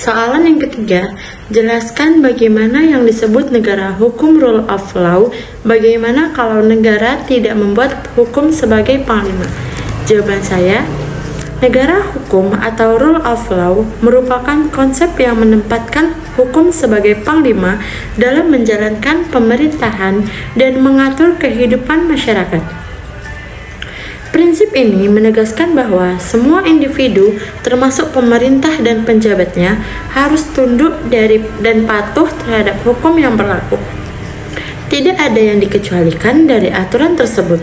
Soalan yang ketiga, jelaskan bagaimana yang disebut negara hukum rule of law, bagaimana kalau negara tidak membuat hukum sebagai panglima. Jawaban saya, negara hukum atau rule of law merupakan konsep yang menempatkan hukum sebagai panglima dalam menjalankan pemerintahan dan mengatur kehidupan masyarakat. Prinsip ini menegaskan bahwa semua individu, termasuk pemerintah dan penjabatnya, harus tunduk dan patuh terhadap hukum yang berlaku. Tidak ada yang dikecualikan dari aturan tersebut.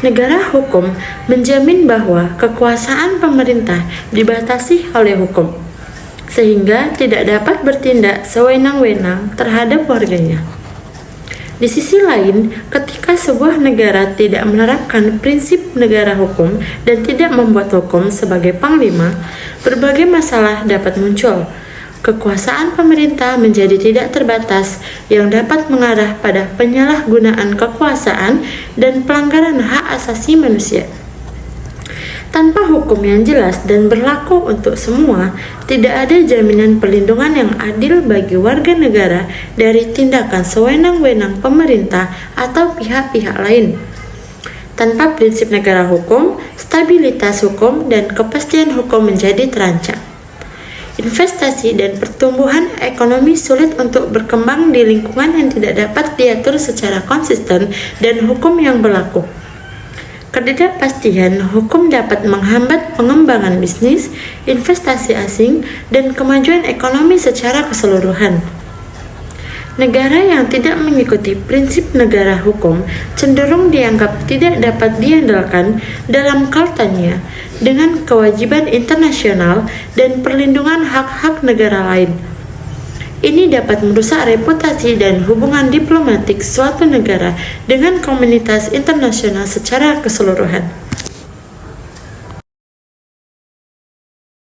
Negara hukum menjamin bahwa kekuasaan pemerintah dibatasi oleh hukum, sehingga tidak dapat bertindak sewenang-wenang terhadap warganya. Di sisi lain, ketika sebuah negara tidak menerapkan prinsip negara hukum dan tidak membuat hukum sebagai panglima, berbagai masalah dapat muncul. Kekuasaan pemerintah menjadi tidak terbatas yang dapat mengarah pada penyalahgunaan kekuasaan dan pelanggaran hak asasi manusia. Tanpa hukum yang jelas dan berlaku untuk semua, tidak ada jaminan perlindungan yang adil bagi warga negara dari tindakan sewenang-wenang pemerintah atau pihak-pihak lain. Tanpa prinsip negara hukum, stabilitas hukum dan kepastian hukum menjadi terancam. Investasi dan pertumbuhan ekonomi sulit untuk berkembang di lingkungan yang tidak dapat diatur secara konsisten dan hukum yang berlaku. Ketidakpastian hukum dapat menghambat pengembangan bisnis, investasi asing, dan kemajuan ekonomi secara keseluruhan. Negara yang tidak mengikuti prinsip negara hukum cenderung dianggap tidak dapat diandalkan dalam kaitannya dengan kewajiban internasional dan perlindungan hak-hak negara lain. Ini dapat merusak reputasi dan hubungan diplomatik suatu negara dengan komunitas internasional secara keseluruhan.